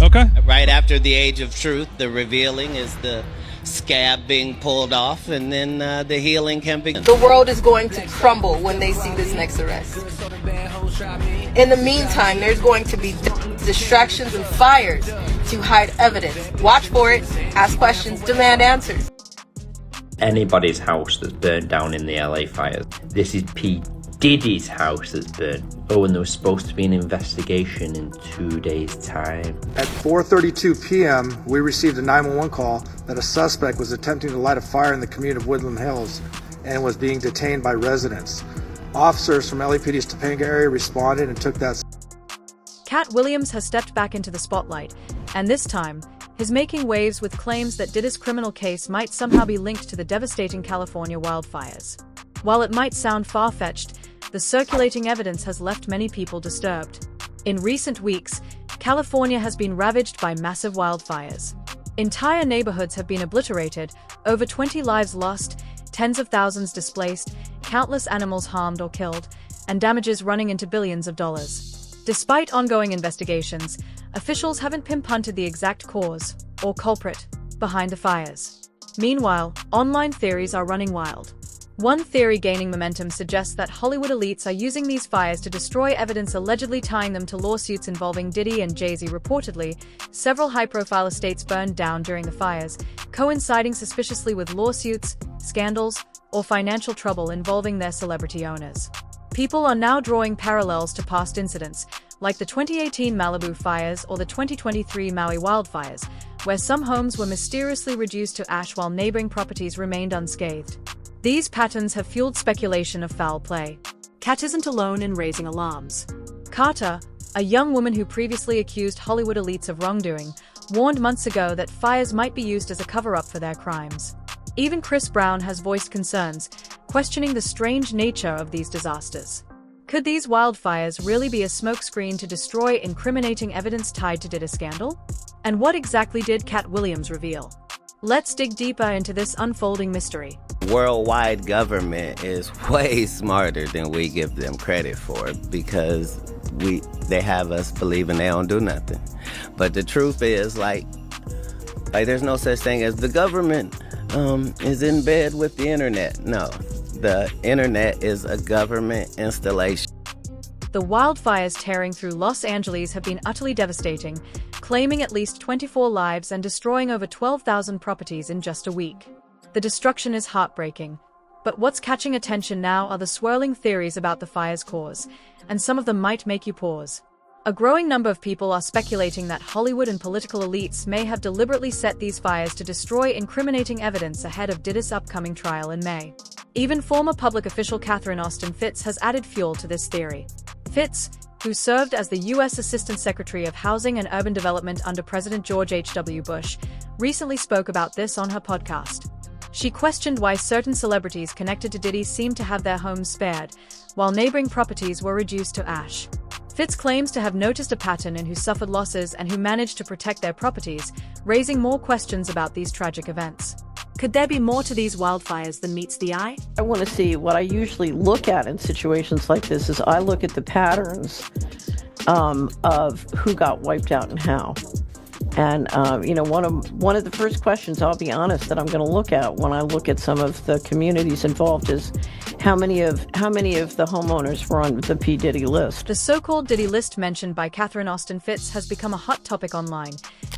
Okay. Right after the age of truth, the revealing is the scab being pulled off, and then the healing can begin. The world is going to crumble when they see this next arrest. In the meantime, there's going to be distractions and fires to hide evidence. Watch for it, ask questions, demand answers. Anybody's house that's burned down in the LA fires. This is P. Diddy's house that's burned. Oh, and there was supposed to be an investigation in 2 days' time. At 4:32 p.m., we received a 911 call that a suspect was attempting to light a fire in the community of Woodland Hills and was being detained by residents. Officers from LAPD's Topanga area responded and took that. Katt Williams has stepped back into the spotlight, and this time, he's making waves with claims that Diddy's criminal case might somehow be linked to the devastating California wildfires. While it might sound far-fetched, the circulating evidence has left many people disturbed. In recent weeks, California has been ravaged by massive wildfires. Entire neighborhoods have been obliterated, over 20 lives lost, tens of thousands displaced, countless animals harmed or killed, and damages running into billions of dollars. Despite ongoing investigations, officials haven't pinpointed the exact cause, or culprit, behind the fires. Meanwhile, online theories are running wild. One theory gaining momentum suggests that Hollywood elites are using these fires to destroy evidence allegedly tying them to lawsuits involving Diddy and Jay-Z. Reportedly, several high-profile estates burned down during the fires, coinciding suspiciously with lawsuits, scandals, or financial trouble involving their celebrity owners. People are now drawing parallels to past incidents, like the 2018 Malibu fires or the 2023 Maui wildfires, where some homes were mysteriously reduced to ash while neighboring properties remained unscathed. These patterns have fueled speculation of foul play. Katt isn't alone in raising alarms. Carter, a young woman who previously accused Hollywood elites of wrongdoing, warned months ago that fires might be used as a cover-up for their crimes. Even Chris Brown has voiced concerns, questioning the strange nature of these disasters. Could these wildfires really be a smokescreen to destroy incriminating evidence tied to Diddy's scandal? And what exactly did Katt Williams reveal? Let's dig deeper into this unfolding mystery. Worldwide government is way smarter than we give them credit for, because they have us believing they don't do nothing. But the truth is, like there's no such thing as the government is in bed with the internet. No, the internet is a government installation. The wildfires tearing through Los Angeles have been utterly devastating, claiming at least 24 lives and destroying over 12,000 properties in just a week. The destruction is heartbreaking, but what's catching attention now are the swirling theories about the fire's cause, and some of them might make you pause. A growing number of people are speculating that Hollywood and political elites may have deliberately set these fires to destroy incriminating evidence ahead of Diddy's upcoming trial in May. Even former public official Catherine Austin Fitts has added fuel to this theory. Fitts, who served as the U.S. Assistant Secretary of Housing and Urban Development under President George H.W. Bush, recently spoke about this on her podcast. She questioned why certain celebrities connected to Diddy seemed to have their homes spared, while neighboring properties were reduced to ash. Fitts claims to have noticed a pattern in who suffered losses and who managed to protect their properties, raising more questions about these tragic events. Could there be more to these wildfires than meets the eye? I want to see what I usually look at in situations like this is I look at the patterns of who got wiped out and how. And, one of the first questions, I'll be honest, that I'm going to look at when I look at some of the communities involved is how many of the homeowners were on the P. Diddy list. The so-called Diddy list mentioned by Catherine Austin Fitts has become a hot topic online,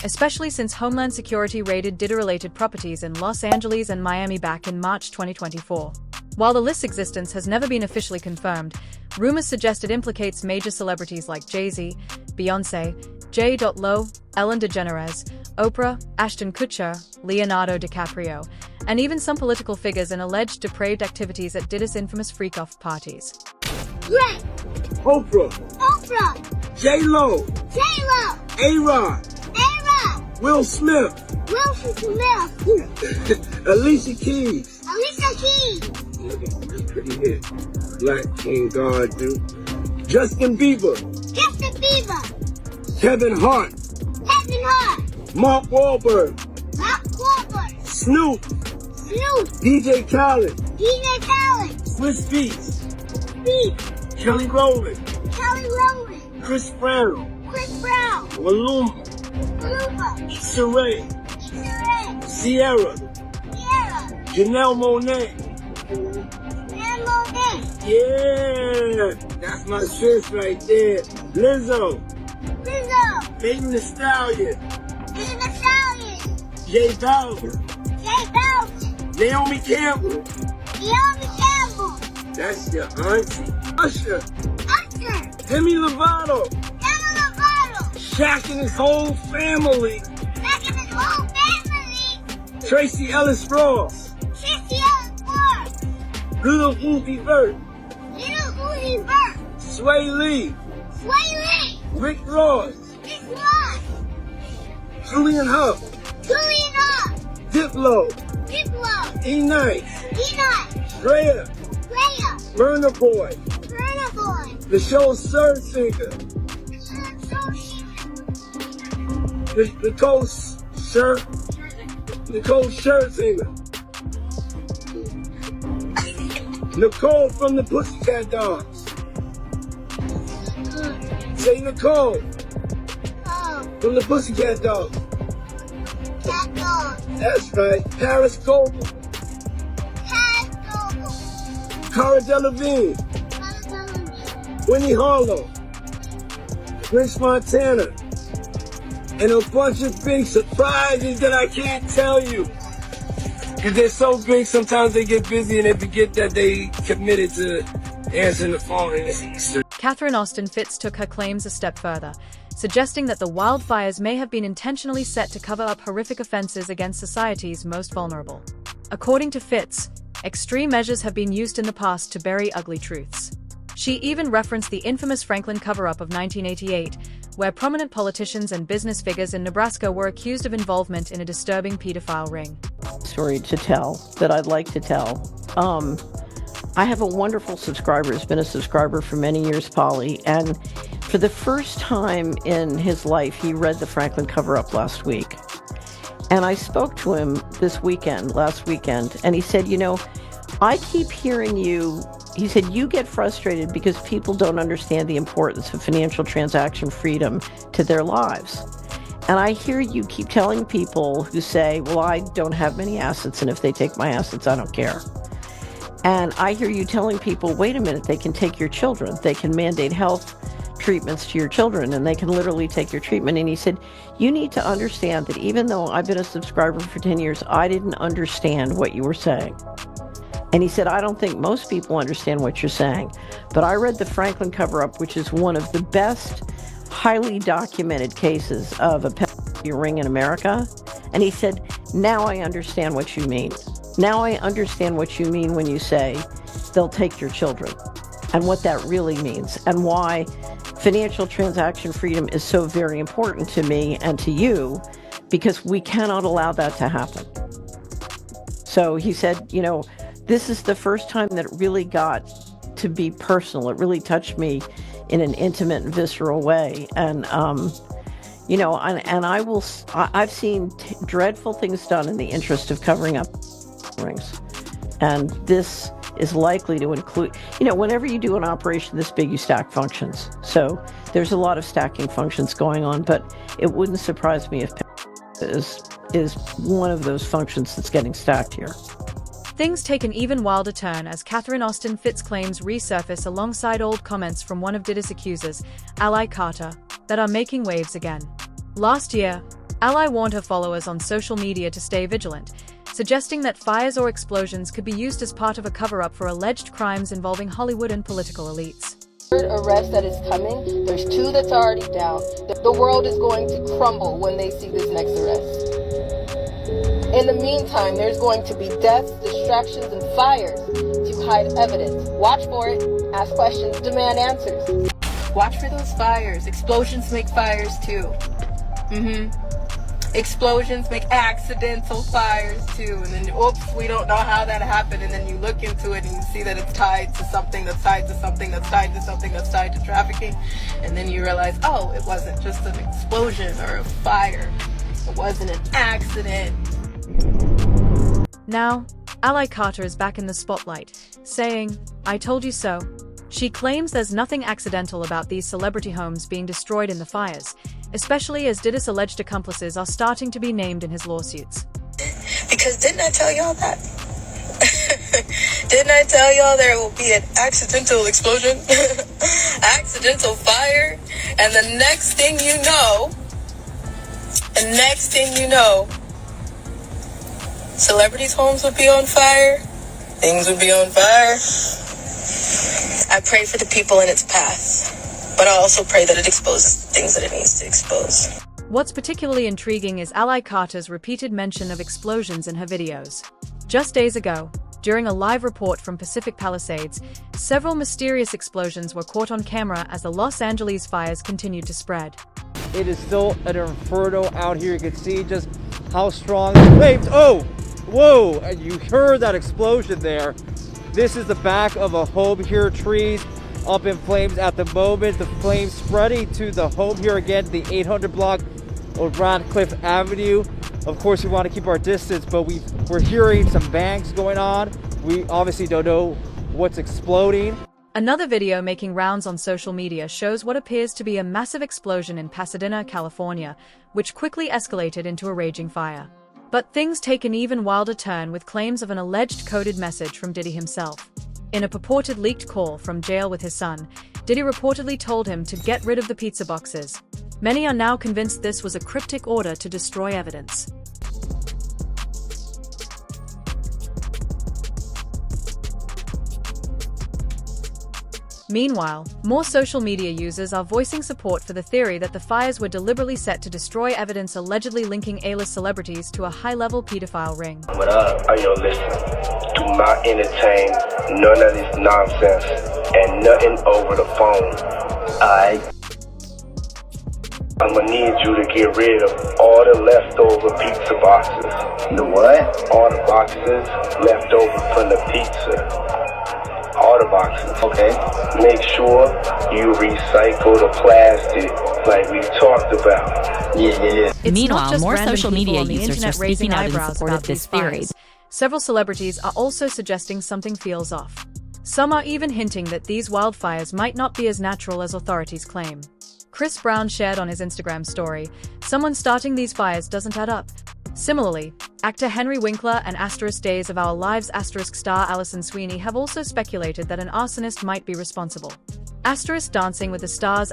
especially since Homeland Security raided Diddy-related properties in Los Angeles and Miami back in March 2024. While the list's existence has never been officially confirmed, rumors suggest it implicates major celebrities like Jay-Z, Beyoncé, J. Lo, Ellen DeGeneres, Oprah, Ashton Kutcher, Leonardo DiCaprio, and even some political figures in alleged depraved activities at Diddy's infamous freak-off parties. Greg. Oprah. Oprah. J. Lo. A-Rod. Will Smith. Alicia Keys. Pretty hit. Black King God, dude. Justin Bieber. Kevin Hart. Mark Wahlberg. Snoop. DJ Khaled. Swiss Beats. Kelly Rowland. Chris Brown. Maluma. Lupa. Sheree. Sheree. Sierra. Sierra. Janelle Monáe. And Monet. Yeah, that's my sis right there. Lizzo. Lizzo. Megan Thee Stallion. Megan Thee Stallion. J Balvin. J Balvin. Naomi Campbell. Naomi Campbell. That's your auntie. Usher. Usher. Demi Lovato. Demi Lovato. Shaq and his whole family. Back in his whole family. Tracy Ellis Ross. Tracy Ellis Ross. Little Uzi Vert. Little Uzi Vert. Sway Lee. Sway Lee. Rick Ross. Rick Ross. Julian Huff. Julian Huff. Diplo. Diplo. E-Nice. Enoch. Drea. Rhea. Burna Boy. Burna Boy. The show's third singer. Nicole Scherzinger. Nicole from the Pussycat Dolls. Say Nicole from the Pussycat Dolls. Cat Dog. That's right. Paris Goldman. Cat Dog. Cara Delevingne. Winnie Harlow. Prince Montana. And a bunch of big surprises that I can't tell you. Because they're so big, sometimes they get busy and they forget that they committed to answering the phone and it's Easter. Catherine Austin Fitts took her claims a step further, suggesting that the wildfires may have been intentionally set to cover up horrific offenses against society's most vulnerable. According to Fitts, extreme measures have been used in the past to bury ugly truths. She even referenced the infamous Franklin cover-up of 1988, where prominent politicians and business figures in Nebraska were accused of involvement in a disturbing pedophile ring. Story to tell that I'd like to tell. I have a wonderful subscriber, has been a subscriber for many years, Polly, and for the first time in his life, he read the Franklin cover-up last week. And I spoke to him last weekend, and he said, you know, I keep hearing you, he said, you get frustrated because people don't understand the importance of financial transaction freedom to their lives. And I hear you keep telling people who say, well, I don't have many assets, and if they take my assets, I don't care. And I hear you telling people, wait a minute, they can take your children. They can mandate health treatments to your children, and they can literally take your treatment. And he said, you need to understand that even though I've been a subscriber for 10 years, I didn't understand what you were saying. And he said, I don't think most people understand what you're saying. But I read the Franklin cover-up, which is one of the best, highly documented cases of a pedophilia ring in America. And he said, now I understand what you mean. Now I understand what you mean when you say they'll take your children, and what that really means, and why financial transaction freedom is so very important to me and to you, because we cannot allow that to happen. So he said, you know, this is the first time that it really got to be personal. It really touched me in an intimate and visceral way. And, you know, and I've seen dreadful things done in the interest of covering up rings. And this is likely to include, you know, whenever you do an operation this big, you stack functions. So there's a lot of stacking functions going on, but it wouldn't surprise me if is one of those functions that's getting stacked here. Things take an even wilder turn as Catherine Austin Fitts' claims resurface alongside old comments from one of Diddy's accusers, Ally Carter, that are making waves again. Last year, Ally warned her followers on social media to stay vigilant, suggesting that fires or explosions could be used as part of a cover-up for alleged crimes involving Hollywood and political elites. Arrest that is coming, there's 2 that's already down. The world is going to crumble when they see this next arrest. In the meantime, there's going to be deaths, distractions, and fires to hide evidence. Watch for it, ask questions, demand answers. Watch for those fires. Explosions make fires too. Explosions make accidental fires too. And then, oops, we don't know how that happened. And then you look into it and you see that it's tied to something that's tied to something that's tied to something that's tied to trafficking. And then you realize, oh, it wasn't just an explosion or a fire. It wasn't an accident. Now, Ally Carter is back in the spotlight, saying, I told you so. She claims there's nothing accidental about these celebrity homes being destroyed in the fires, especially as Diddy's alleged accomplices are starting to be named in his lawsuits. Because didn't I tell y'all that? Didn't I tell y'all there will be an accidental explosion? Accidental fire? And the next thing you know, celebrities' homes would be on fire. Things would be on fire. I pray for the people in its path, but I also pray that it exposes things that it needs to expose. What's particularly intriguing is ally Katt's repeated mention of explosions in her videos. Just days ago, during a live report from Pacific Palisades, several mysterious explosions were caught on camera as the Los Angeles fires continued to spread. It is still an inferno out here. You can see just how strong the flames. Oh, whoa! And you heard that explosion there. This is the back of a home here. Trees up in flames at the moment. The flames spreading to the home here again, the 800 block of Radcliffe Avenue. Of course, we want to keep our distance, but we're hearing some bangs going on. We obviously don't know what's exploding. Another video making rounds on social media shows what appears to be a massive explosion in Pasadena, California, which quickly escalated into a raging fire. But things take an even wilder turn with claims of an alleged coded message from Diddy himself. In a purported leaked call from jail with his son, Diddy reportedly told him to get rid of the pizza boxes. Many are now convinced this was a cryptic order to destroy evidence. Meanwhile, more social media users are voicing support for the theory that the fires were deliberately set to destroy evidence allegedly linking A-list celebrities to a high-level pedophile ring. What up? Yo, listen. Do not entertain none of this nonsense and nothing over the phone. I'm gonna need you to get rid of all the leftover pizza boxes. The what? All the boxes left over from the pizza. All the boxes. Okay. Make sure you recycle the plastic like we talked about. Yeah. It's Meanwhile, not just more random social people media on the users internet are raising speaking out in eyebrows support about of this these theory. fires. Several celebrities are also suggesting something feels off. Some are even hinting that these wildfires might not be as natural as authorities claim. Chris Brown shared on his Instagram story, "Someone starting these fires doesn't add up." Similarly, actor Henry Winkler and Days of Our Lives star Alison Sweeney have also speculated that an arsonist might be responsible. Dancing with the Stars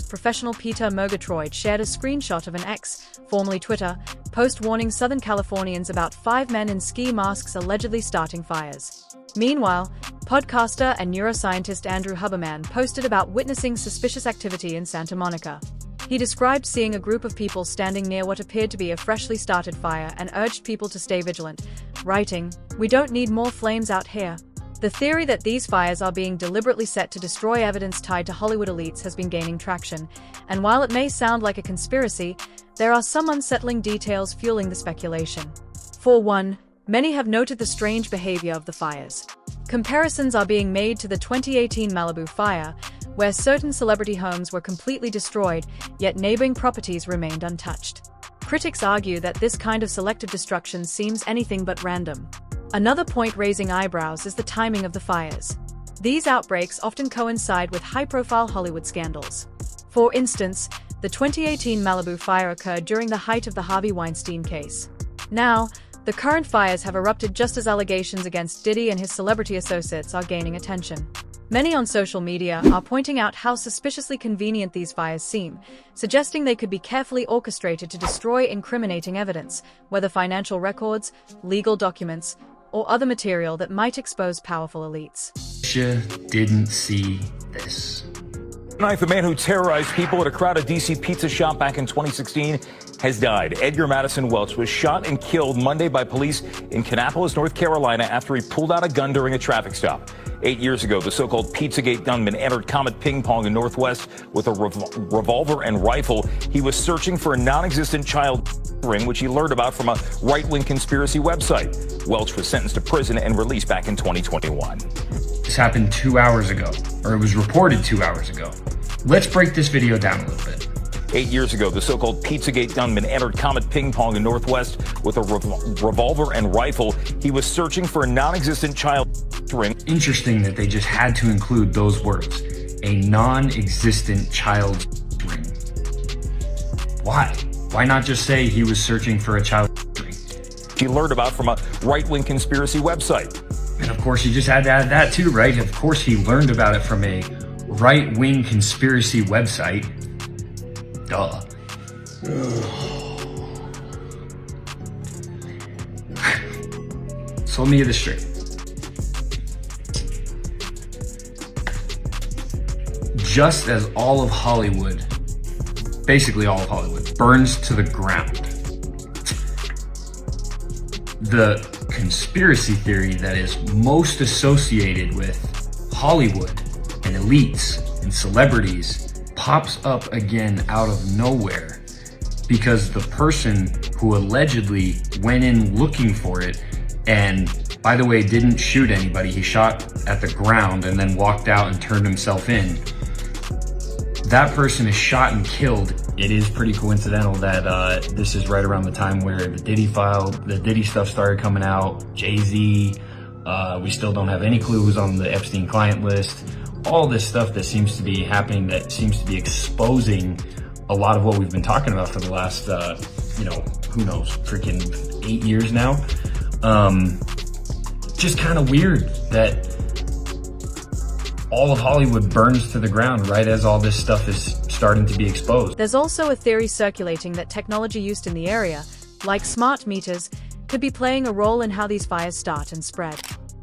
professional Peter Murgatroyd shared a screenshot of an X, formerly Twitter, post warning Southern Californians about 5 men in ski masks allegedly starting fires. Meanwhile, podcaster and neuroscientist Andrew Huberman posted about witnessing suspicious activity in Santa Monica. He described seeing a group of people standing near what appeared to be a freshly started fire and urged people to stay vigilant, writing, "We don't need more flames out here." The theory that these fires are being deliberately set to destroy evidence tied to Hollywood elites has been gaining traction, and while it may sound like a conspiracy, there are some unsettling details fueling the speculation. For one, many have noted the strange behavior of the fires. Comparisons are being made to the 2018 Malibu fire, where certain celebrity homes were completely destroyed, yet neighboring properties remained untouched. Critics argue that this kind of selective destruction seems anything but random. Another point raising eyebrows is the timing of the fires. These outbreaks often coincide with high-profile Hollywood scandals. For instance, the 2018 Malibu fire occurred during the height of the Harvey Weinstein case. Now, the current fires have erupted just as allegations against Diddy and his celebrity associates are gaining attention. Many on social media are pointing out how suspiciously convenient these fires seem, suggesting they could be carefully orchestrated to destroy incriminating evidence, whether financial records, legal documents, or other material that might expose powerful elites. Didn't see this. Tonight, the man who terrorized people at a crowded D.C. pizza shop back in 2016 has died. Edgar Madison Welch was shot and killed Monday by police in Kannapolis, North Carolina, after he pulled out a gun during a traffic stop. 8 years ago, the so-called Pizzagate gunman entered Comet Ping Pong in Northwest with a revolver and rifle. He was searching for a non-existent child ring, which he learned about from a right-wing conspiracy website. Welch was sentenced to prison and released back in 2021. This happened 2 hours ago, or it was reported 2 hours ago. Let's break this video down a little bit. 8 years ago, the so-called Pizzagate gunman entered Comet Ping Pong in Northwest with a revolver and rifle. He was searching for a non-existent child ring. Interesting that they just had to include those words. A non-existent child's ring. Why? Why not just say he was searching for a child's ring? He learned about from a right-wing conspiracy website. And of course, you just had to add that too, right? Of course, he learned about it from a right-wing conspiracy website. Duh. So let me get this straight. Just as all of Hollywood, basically all of Hollywood, burns to the ground, the conspiracy theory that is most associated with Hollywood and elites and celebrities pops up again out of nowhere because the person who allegedly went in looking for it and, by the way, didn't shoot anybody, he shot at the ground and then walked out and turned himself in. That person is shot and killed. It is pretty coincidental that this is right around the time where the Diddy stuff started coming out, Jay-Z, we still don't have any clues on the Epstein client list. All this stuff that seems to be happening, that seems to be exposing a lot of what we've been talking about for the last, who knows, freaking 8 years now. Just kind of weird that all of Hollywood burns to the ground right as all this stuff is starting to be exposed. There's also a theory circulating that technology used in the area, like smart meters, could be playing a role in how these fires start and spread.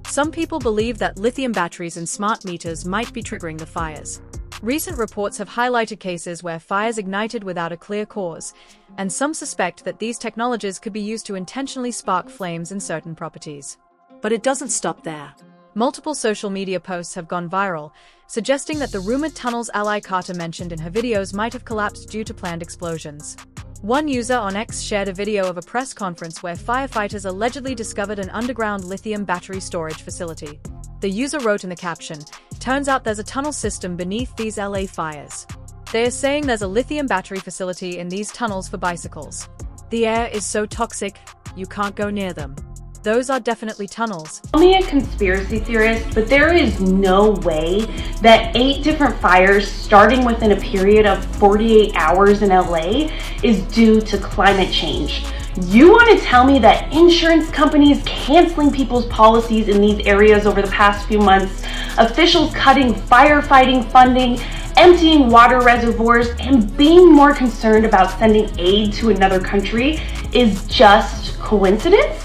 Some people believe that lithium batteries in smart meters might be triggering the fires. Recent reports have highlighted cases where fires ignited without a clear cause, and some suspect that these technologies could be used to intentionally spark flames in certain properties. But it doesn't stop there. Multiple social media posts have gone viral, suggesting that the rumored tunnels ally Katt mentioned in her videos might have collapsed due to planned explosions. One user on X shared a video of a press conference where firefighters allegedly discovered an underground lithium battery storage facility. The user wrote in the caption, "Turns out there's a tunnel system beneath these LA fires. They are saying there's a lithium battery facility in these tunnels for bicycles. The air is so toxic, you can't go near them. Those are definitely tunnels." I'm only a conspiracy theorist, but there is no way that 8 different fires starting within a period of 48 hours in LA is due to climate change. You want to tell me that insurance companies canceling people's policies in these areas over the past few months, officials cutting firefighting funding, emptying water reservoirs, and being more concerned about sending aid to another country is just coincidence?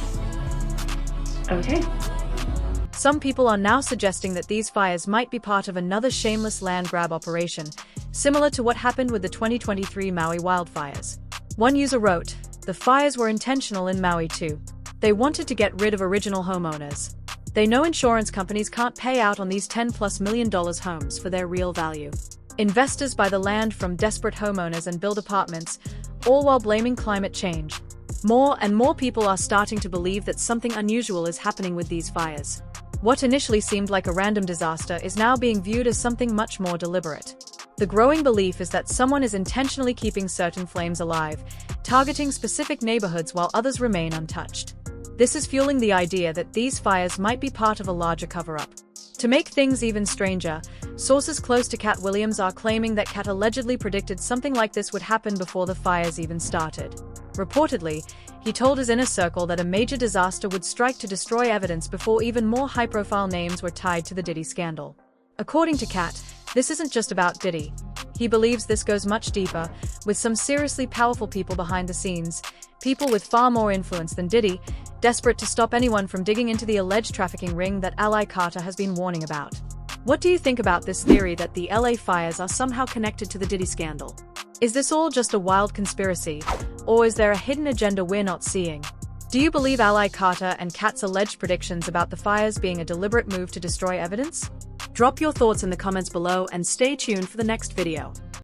Okay. Some people are now suggesting that these fires might be part of another shameless land grab operation, similar to what happened with the 2023 Maui wildfires. One user wrote, "The fires were intentional in Maui too. They wanted to get rid of original homeowners. They know insurance companies can't pay out on these $10+ million homes for their real value. Investors buy the land from desperate homeowners and build apartments, all while blaming climate change. More and more people are starting to believe that something unusual is happening with these fires. What initially seemed like a random disaster is now being viewed as something much more deliberate. The growing belief is that someone is intentionally keeping certain flames alive, targeting specific neighborhoods while others remain untouched. This is fueling the idea that these fires might be part of a larger cover-up. To make things even stranger, sources close to Katt Williams are claiming that Katt allegedly predicted something like this would happen before the fires even started. Reportedly, he told his inner circle that a major disaster would strike to destroy evidence before even more high-profile names were tied to the Diddy scandal. According to Katt, this isn't just about Diddy. He believes this goes much deeper, with some seriously powerful people behind the scenes, people with far more influence than Diddy, desperate to stop anyone from digging into the alleged trafficking ring that ally Katt has been warning about. What do you think about this theory that the LA fires are somehow connected to the Diddy scandal? Is this all just a wild conspiracy, or is there a hidden agenda we're not seeing? Do you believe ally Katt and Katt's alleged predictions about the fires being a deliberate move to destroy evidence? Drop your thoughts in the comments below and stay tuned for the next video.